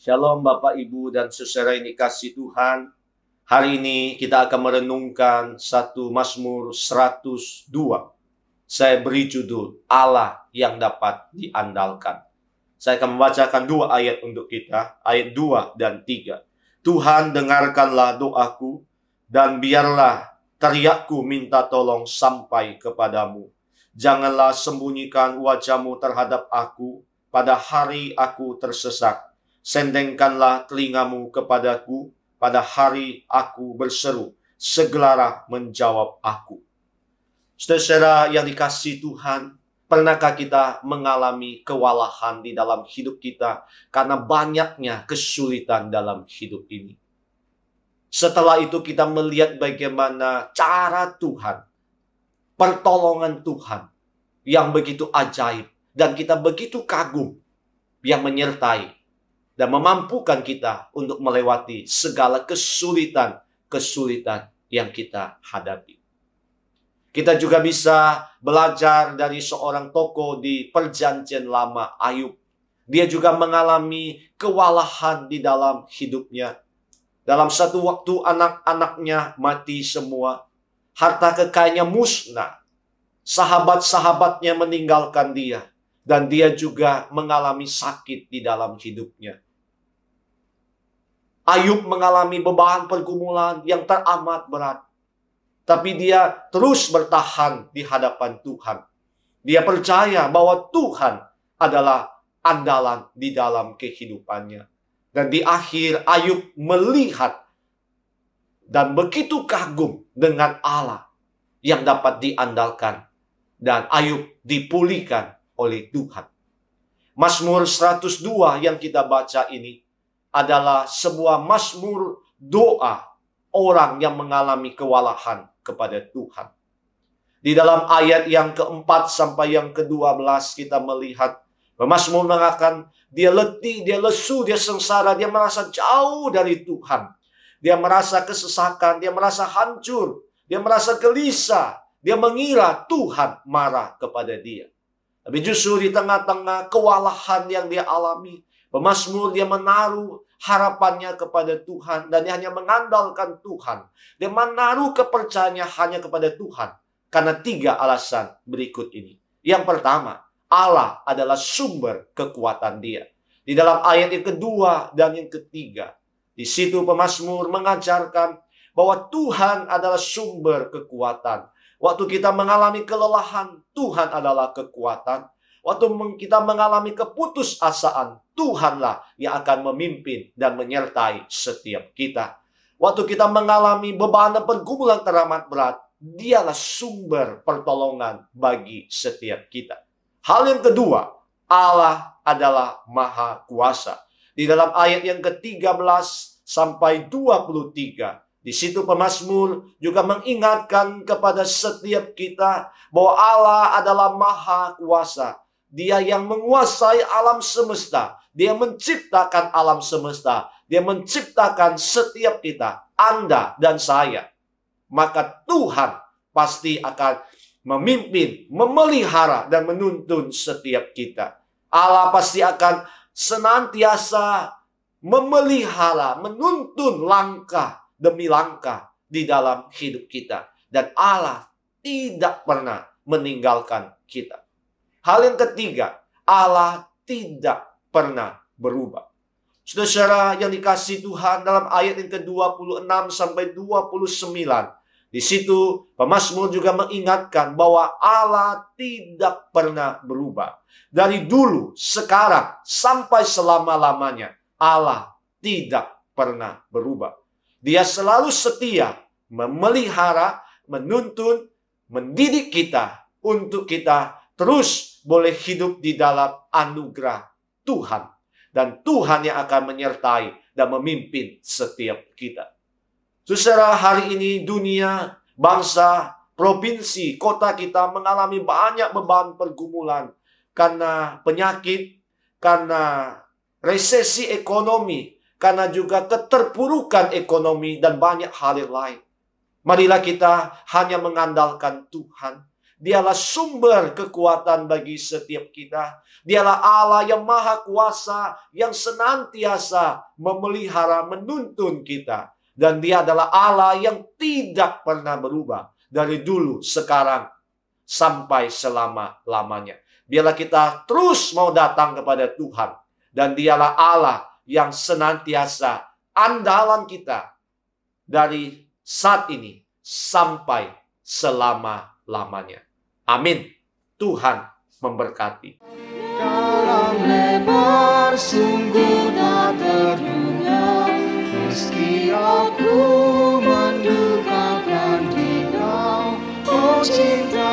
Shalom Bapak Ibu dan saudara yang dikasihi Tuhan. Hari ini kita akan merenungkan satu Mazmur 102. Saya beri judul Allah yang dapat diandalkan. Saya akan membacakan dua ayat untuk kita, ayat 2 dan 3. Tuhan, dengarkanlah doaku dan biarlah teriakku minta tolong sampai kepadamu. Janganlah sembunyikan wajahmu terhadap aku pada hari aku tersesat. Sendengkanlah telingamu kepadaku pada hari aku berseru. Segeralah menjawab aku. Saudara yang dikasihi Tuhan, pernahkah kita mengalami kewalahan di dalam hidup kita karena banyaknya kesulitan dalam hidup ini? Setelah itu kita melihat bagaimana cara Tuhan, pertolongan Tuhan yang begitu ajaib, dan kita begitu kagum yang menyertai dan memampukan kita untuk melewati segala kesulitan yang kita hadapi. Kita juga bisa belajar dari seorang tokoh di Perjanjian Lama, Ayub. Dia juga mengalami kewalahan di dalam hidupnya. Dalam satu waktu anak-anaknya mati semua. Harta kekayaannya musnah. Sahabat-sahabatnya meninggalkan dia. Dan dia juga mengalami sakit di dalam hidupnya. Ayub mengalami beban pergumulan yang teramat berat. Tapi dia terus bertahan di hadapan Tuhan. Dia percaya bahwa Tuhan adalah andalan di dalam kehidupannya. Dan di akhir Ayub melihat dan begitu kagum dengan Allah yang dapat diandalkan. Dan Ayub dipulihkan oleh Tuhan. Mazmur 102 yang kita baca ini adalah sebuah mazmur doa orang yang mengalami kewalahan kepada Tuhan. Di dalam ayat yang keempat sampai yang ke-12 kita melihat Mazmur mengatakan dia letih, dia lesu, dia sengsara, dia merasa jauh dari Tuhan. Dia merasa kesesakan, dia merasa hancur, dia merasa gelisah, dia mengira Tuhan marah kepada dia. Tapi justru di tengah-tengah kewalahan yang dia alami, pemazmur dia menaruh harapannya kepada Tuhan dan dia hanya mengandalkan Tuhan. Dia menaruh kepercayaannya hanya kepada Tuhan karena 3 alasan berikut ini. Yang pertama, Allah adalah sumber kekuatan dia. Di dalam ayat yang kedua dan yang ketiga, di situ pemazmur mengajarkan bahwa Tuhan adalah sumber kekuatan. Waktu kita mengalami kelelahan, Tuhan adalah kekuatan. Waktu kita mengalami keputusasaan, Tuhanlah yang akan memimpin dan menyertai setiap kita. Waktu kita mengalami beban dan pergumulan teramat berat, Dialah sumber pertolongan bagi setiap kita. Hal yang kedua, Allah adalah Maha Kuasa. Di dalam ayat yang ke-13 sampai 23, di situ pemazmur juga mengingatkan kepada setiap kita bahwa Allah adalah Maha Kuasa. Dia yang menguasai alam semesta. Dia menciptakan alam semesta. Dia menciptakan setiap kita, Anda dan saya. Maka Tuhan pasti akan memimpin, memelihara, dan menuntun setiap kita. Allah pasti akan senantiasa memelihara, menuntun langkah demi langkah di dalam hidup kita. Dan Allah tidak pernah meninggalkan kita. Hal yang ketiga, Allah tidak pernah berubah. Saudara yang dikasihi Tuhan, dalam ayat yang ke-26 sampai 29, di situ pemazmur juga mengingatkan bahwa Allah tidak pernah berubah. Dari dulu, sekarang, sampai selama-lamanya, Allah tidak pernah berubah. Dia selalu setia memelihara, menuntun, mendidik kita untuk kita terus boleh hidup di dalam anugerah Tuhan. Dan Tuhan yang akan menyertai dan memimpin setiap kita. Saudara, hari ini dunia, bangsa, provinsi, kota kita mengalami banyak beban pergumulan. Karena penyakit, karena resesi ekonomi, karena juga keterpurukan ekonomi dan banyak hal yang lain. Marilah kita hanya mengandalkan Tuhan. Dialah sumber kekuatan bagi setiap kita. Dialah Allah yang maha kuasa, yang senantiasa memelihara, menuntun kita. Dan Dia adalah Allah yang tidak pernah berubah. Dari dulu, sekarang, sampai selama-lamanya. Biarlah kita terus mau datang kepada Tuhan. Dan Dialah Allah yang senantiasa andalan kita. Dari saat ini sampai selama-lamanya. Amin. Tuhan memberkati. Dalam lebar sungguh tak terduga, meski aku mendukakan dikau, oh cinta